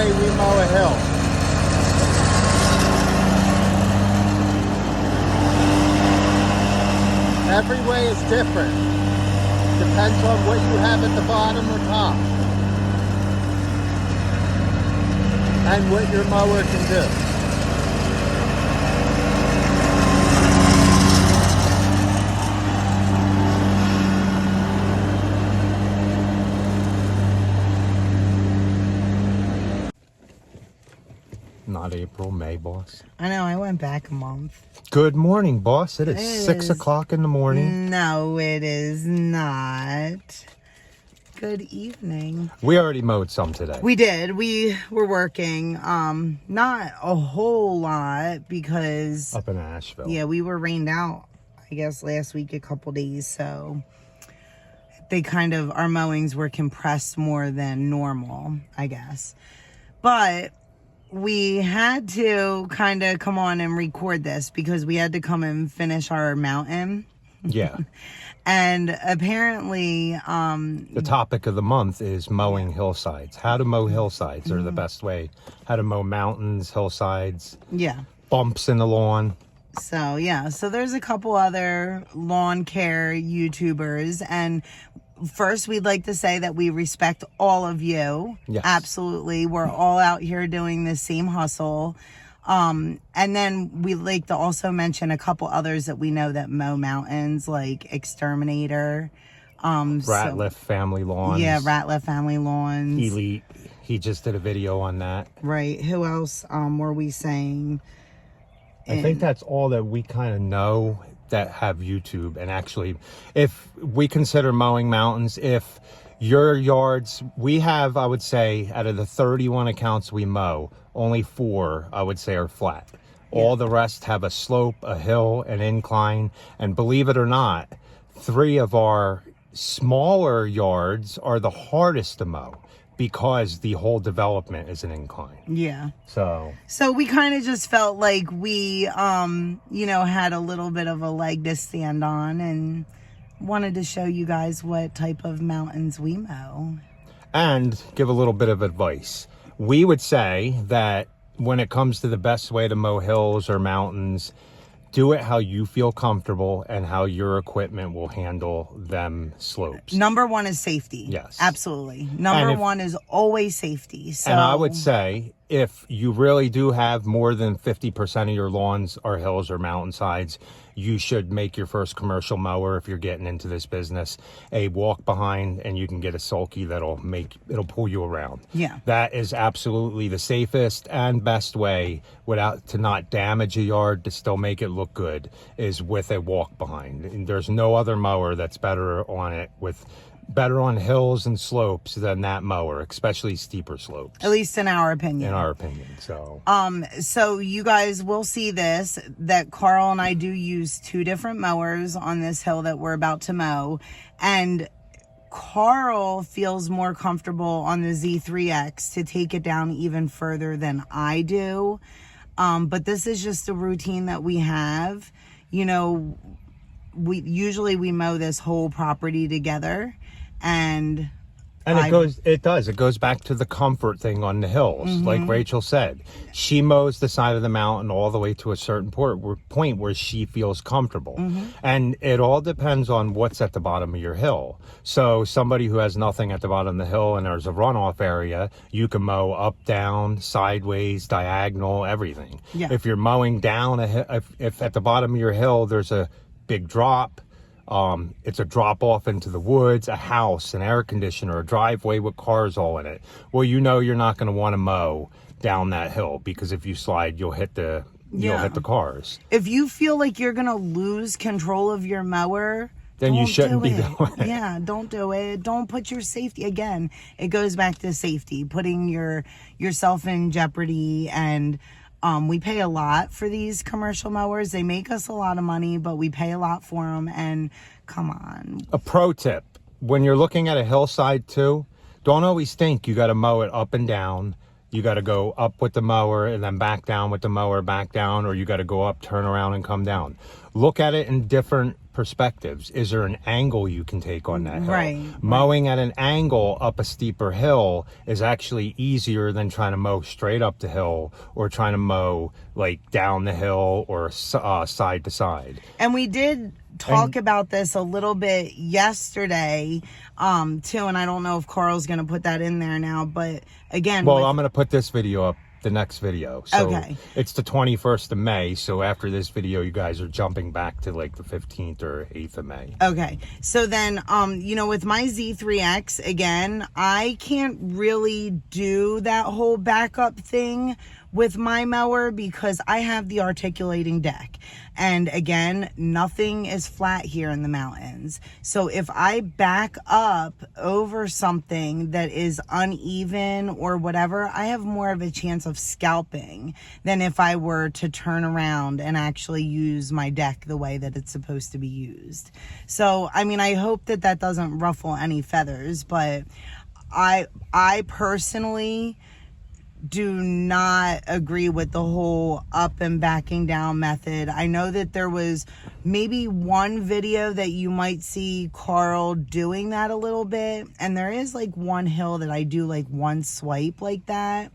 way we mow a hill. Every way is different. Depends on what you have at the bottom or top. And what your mower can do. Not April, May, boss. I know, I went back a month. Good morning, boss. It is 6 o'clock in the morning. No, it is not. Good evening. We already mowed some today. We did. We were working. Not a whole lot because... Up in Asheville. Yeah, we were rained out, I guess, last week a couple days. So they kind of... Our mowings were compressed more than normal, I guess. But... we had to kind of come on and record this because we had to come and finish our mountain. Yeah. And apparently... the topic of the month is mowing hillsides. How to mow hillsides are the best way. How to mow mountains, hillsides. Yeah. Bumps in the lawn. So, yeah. So there's a couple other lawn care YouTubers. And... first, we'd like to say that we respect all of you. Yes. Absolutely. We're all out here doing the same hustle. And then we'd like to also mention a couple others that we know that mow mountains, like Exterminator. Ratliff Family Lawns. Yeah, Ratliff Family Lawns. Elite. He just did a video on that. Right. Who else were we saying? I think that's all that we kind of know that have YouTube. And actually, if we consider mowing mountains, if your yards, we have, I would say, out of the 31 accounts we mow, only 4, I would say, are flat. Yeah. All the rest have a slope, a hill, an incline. And believe it or not, 3 of our smaller yards are the hardest to mow, because the whole development is an incline. Yeah. So we kind of just felt like we, had a little bit of a leg to stand on and wanted to show you guys what type of mountains we mow. And give a little bit of advice. We would say that when it comes to the best way to mow hills or mountains, do it how you feel comfortable and how your equipment will handle them slopes. Number 1 is safety. Yes. Absolutely. Number 1 is always safety. So, and I would say if you really do have more than 50% of your lawns are hills or mountainsides, you should make your first commercial mower, if you're getting into this business, a walk behind, and you can get a sulky it'll pull you around. Yeah. That is absolutely the safest and best way to not damage a yard, to still make it look good, is with a walk behind. And there's no other mower that's better on hills and slopes than that mower, especially steeper slopes. At least in our opinion. So you guys will see this, that Carl and I do use 2 different mowers on this hill that we're about to mow. And Carl feels more comfortable on the Z3X to take it down even further than I do. But this is just a routine that we have. We usually mow this whole property together. And it goes back to the comfort thing on the hills. Mm-hmm. Like Rachel said, she mows the side of the mountain all the way to a certain point where she feels comfortable. Mm-hmm. And it all depends on what's at the bottom of your hill. So somebody who has nothing at the bottom of the hill and there's a runoff area, you can mow up, down, sideways, diagonal, everything. Yeah. If you're mowing down if at the bottom of your hill there's a big drop, it's a drop off into the woods, a house, an air conditioner, a driveway with cars all in it. Well, you're not going to want to mow down that hill, because if you slide, you'll hit the cars. If you feel like you're going to lose control of your mower, then you shouldn't be doing it. Yeah, don't do it. Don't put your safety. Again, it goes back to safety, putting yourself in jeopardy. And we pay a lot for these commercial mowers. They make us a lot of money, but we pay a lot for them. And come on. A pro tip: when you're looking at a hillside too, don't always think you got to mow it up and down. You got to go up with the mower and then back down with the mower, back down, or you got to go up, turn around, and come down. look at it in different perspectives. Is there an angle you can take on that hill? Right. Mowing at an angle up a steeper hill is actually easier than trying to mow straight up the hill or trying to mow like down the hill or side to side. And we did talk about this a little bit yesterday too, and I don't know if Carl's gonna put that in there now, but again, well, I'm gonna put this video up, the next video. So okay. It's the 21st of May. So after this video, you guys are jumping back to like the 15th or 8th of May. Okay. So then, you know, with my Z3X, again, I can't really do that whole backup thing with my mower because I have the articulating deck. And again, nothing is flat here in the mountains. So if I back up over something that is uneven or whatever, I have more of a chance of scalping than if I were to turn around and actually use my deck the way that it's supposed to be used. So, I mean, I hope that that doesn't ruffle any feathers, but I personally do not agree with the whole up and backing down method. I know that there was maybe one video that you might see Carl doing that a little bit, and there is like one hill that I do like one swipe like that,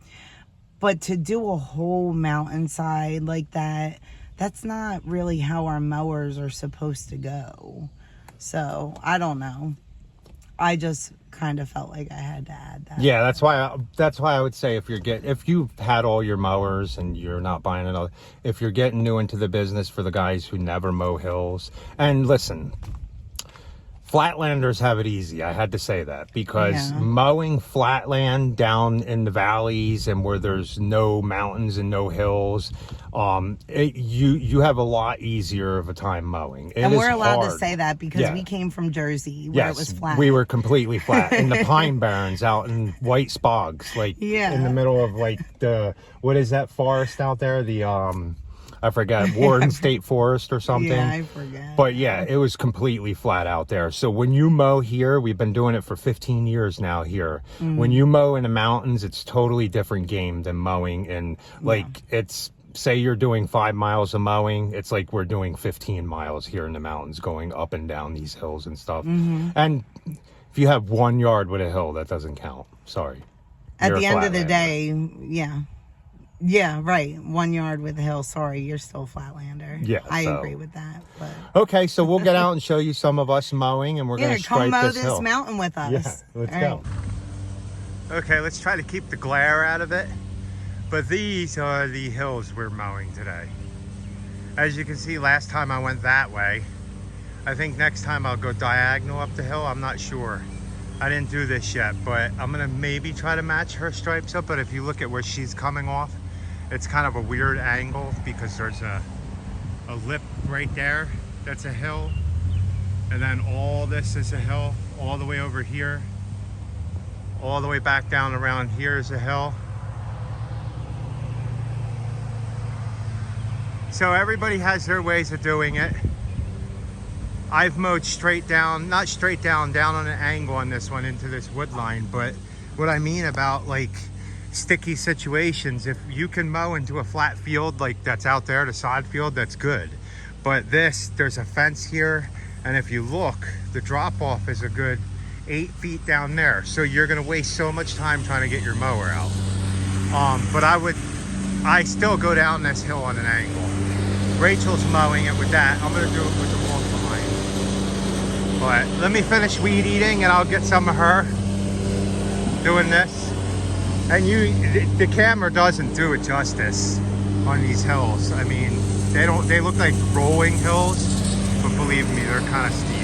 but to do a whole mountainside like that, that's not really how our mowers are supposed to go. So I don't know, I just kind of felt like I had to add that. Yeah, that's why I would say if you've had all your mowers and you're not buying another, if you're getting new into the business, for the guys who never mow hills, and listen, Flatlanders have it easy. I had to say that because mowing flatland down in the valleys and where there's no mountains and no hills, you have a lot easier of a time mowing. And we're allowed to say that because we came from Jersey where it was flat. We were completely flat in the Pine Barrens out in White Spogs, like in the middle of like what is that forest out there? The I forgot, Warden State Forest or something. Yeah, I forget. But yeah, it was completely flat out there. So when you mow here, we've been doing it for 15 years now here. When you mow in the mountains, it's totally different game than mowing in, like, it's, say you're doing 5 miles of mowing, it's like we're doing 15 miles here in the mountains going up and down these hills and stuff. And if you have 1 yard with a hill, that doesn't count. Sorry. At the end of the day, yeah, right. 1 yard with a hill. Sorry, you're still a Flatlander. Yeah, I agree with that. But okay, so we'll get out and show you some of us mowing, and we're going to stripe come mow this hill. mountain with us. Yeah, let's go. Okay, let's try to keep the glare out of it. But these are the hills we're mowing today. As you can see, last time I went that way. I think next time I'll go diagonal up the hill. I'm not sure. I didn't do this yet, but I'm gonna maybe try to match her stripes up. But if you look at where she's coming off, it's kind of a weird angle because there's a lip right there that's a hill, and then all this is a hill all the way over here, all the way back down around here is a hill. So everybody has their ways of doing it. I've mowed straight down, not straight down on an angle on this one into this wood line, but what I mean about like sticky situations, if you can mow into a flat field like that's out there, the sod field, that's good. But this, there's a fence here, and if you look, the drop off is a good 8 feet down there. So you're gonna waste so much time trying to get your mower out. But I still go down this hill on an angle. Rachel's mowing it with that. I'm gonna do it with the walk behind. But let me finish weed eating and I'll get some of her doing this. And the camera doesn't do it justice on these hills. I mean, they look like rolling hills, but believe me, they're kind of steep.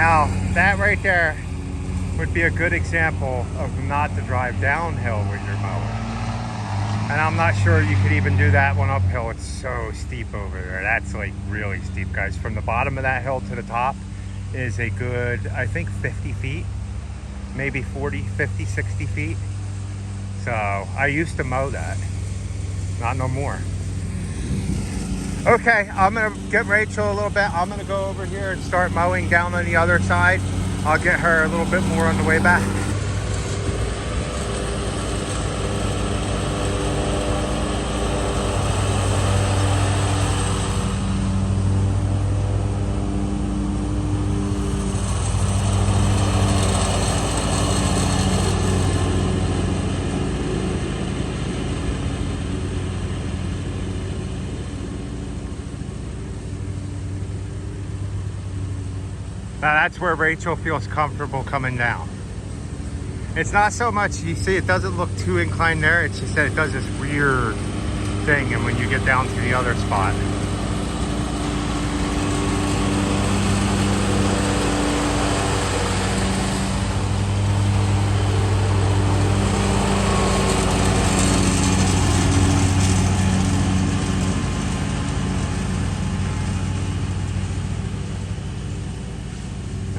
Now, that right there would be a good example of not to drive downhill with your mower. And I'm not sure you could even do that one uphill. It's so steep over there. That's like really steep, guys. From the bottom of that hill to the top is a good, I think 50 feet, maybe 40, 50, 60 feet. So I used to mow that, not no more. Okay, I'm gonna get Rachel a little bit. I'm gonna go over here and start mowing down on the other side. I'll get her a little bit more on the way back. Now that's where Rachel feels comfortable coming down. It's not so much, you see, it doesn't look too inclined there. It's just that it does this weird thing, and when you get down to the other spot.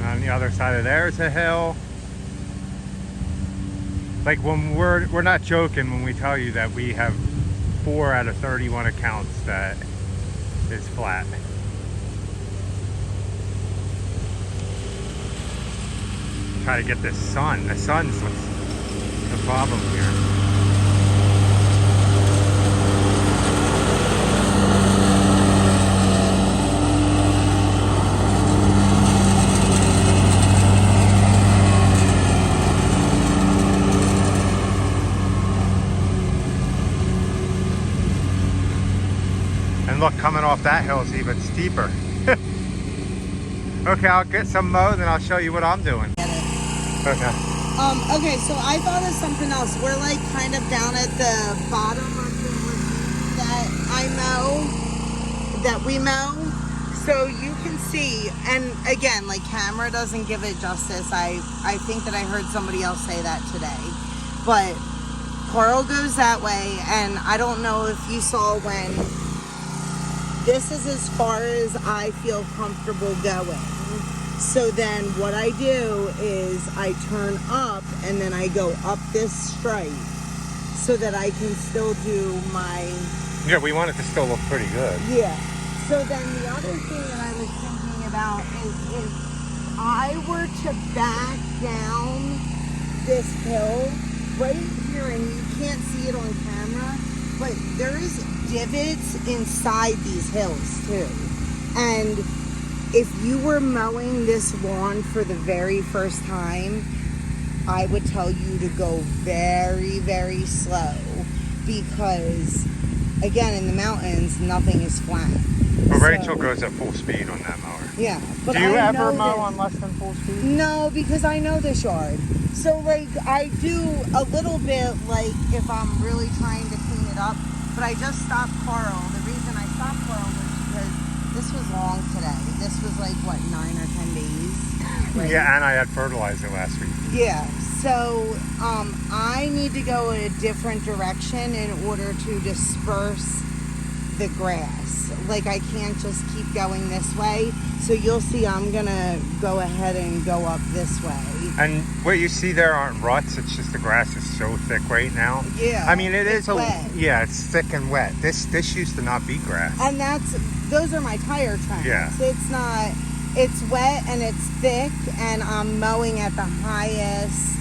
On the other side of there is a hill. Like when we're not joking when we tell you that we have 4 out of 31 accounts that is flat. Try to get this sun. The sun's what's the problem here. Look, coming off that hill is even steeper. Okay, I'll get some mowed and I'll show you what I'm doing. Okay. Okay, so I thought of something else. We're like kind of down at the bottom of the ravine that we mow. So you can see, and again, like camera doesn't give it justice. I think that I heard somebody else say that today. But Carl goes that way, and I don't know if you saw when this is as far as I feel comfortable going. So then what I do is I turn up and then I go up this stripe so that I can still do my... Yeah, we want it to still look pretty good. Yeah. So then the other thing that I was thinking about is if I were to back down this hill right here, and you can't see it on camera, but there is divots inside these hills too. And if you were mowing this lawn for the very first time, I would tell you to go very, very slow, because again, in the mountains, nothing is flat. But Rachel goes at full speed on that mower. Yeah. But do you ever mow on less than full speed? No, because I know this yard. So like I do a little bit, like if I'm really trying to clean it up. But I just stopped Carl. The reason I stopped Carl was because this was long today. This was like, what, 9 or 10 days? Right? Yeah, and I had fertilizer last week. Yeah, so I need to go a different direction in order to disperse the grass. Like I can't just keep going this way. So you'll see I'm gonna go ahead and go up this way. And what you see there aren't ruts, it's just the grass is so thick right now. Yeah. I mean, it's wet. Yeah, it's thick and wet. This used to not be grass. And those are my tire tracks. Yeah. It's wet and it's thick, and I'm mowing at the highest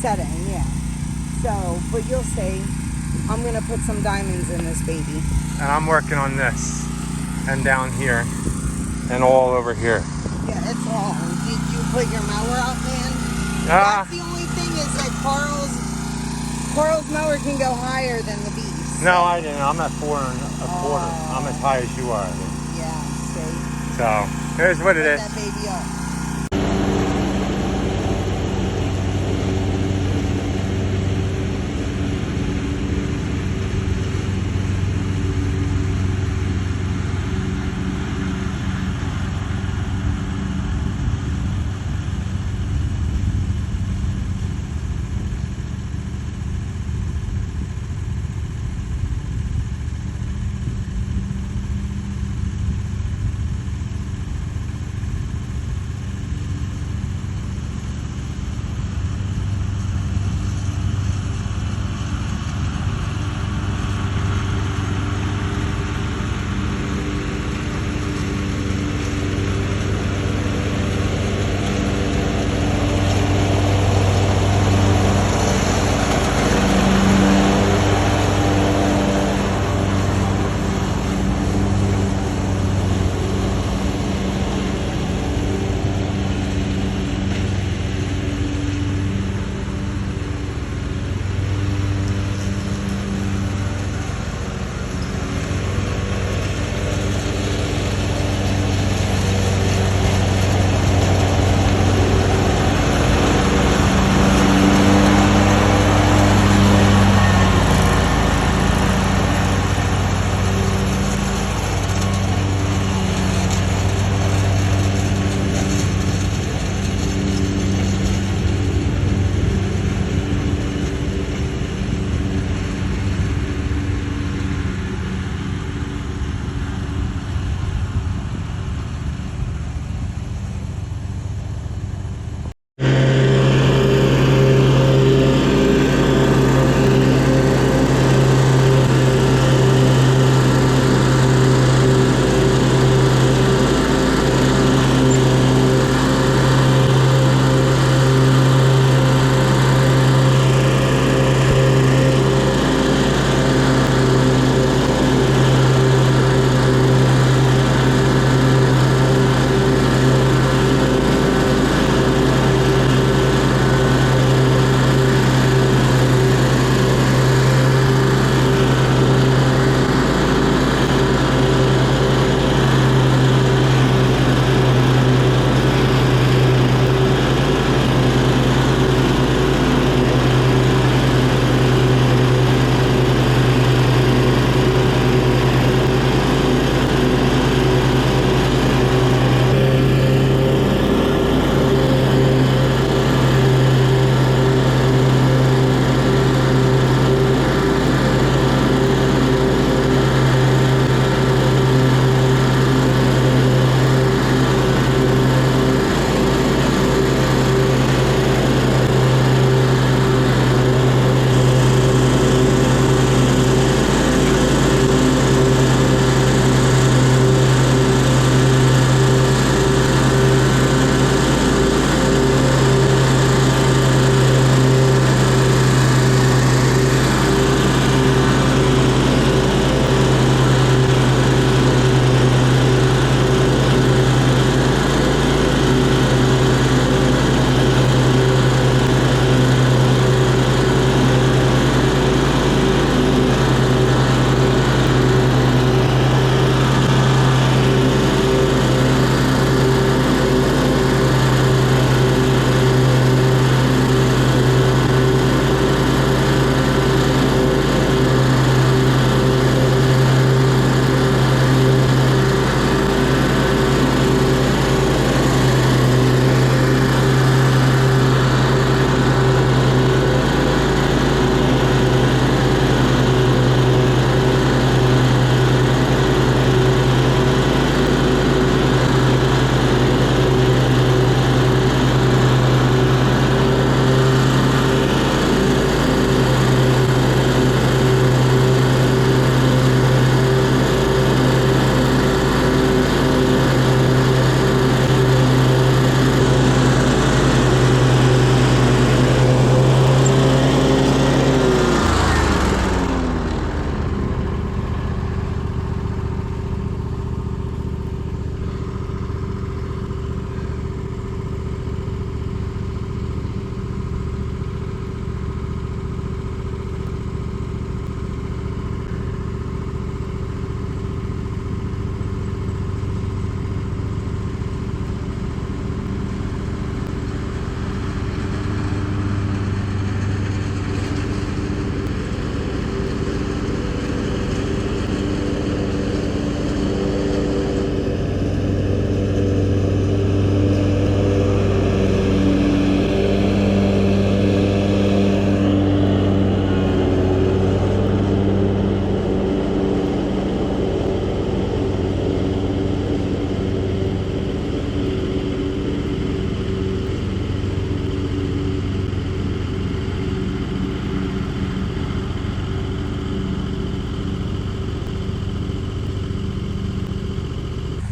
setting, yeah. So, but you'll see. I'm gonna put some diamonds in this baby. And I'm working on this, and down here, and all over here. Yeah, it's long. Did you put your mower out, man? That's the only thing, is that Carl's mower can go higher than the beast. No, I didn't. I'm at 4 1/4. I'm as high as you are. Yeah, see? So, here's what it is. Put that baby up.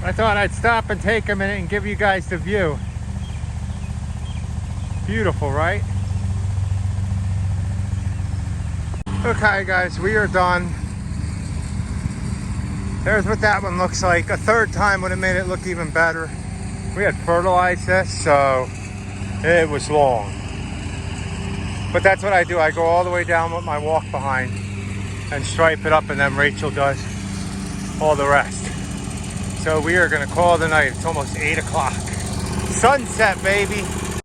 I thought I'd stop and take a minute and give you guys the view. Beautiful, right? Okay guys, we are done. There's what that one looks like. A third time would have made it look even better. We had fertilized this, so it was long. But that's what I do. I go all the way down with my walk behind and stripe it up, and then Rachel does all the rest. So we are gonna call it a night. It's almost 8 o'clock. Sunset, baby.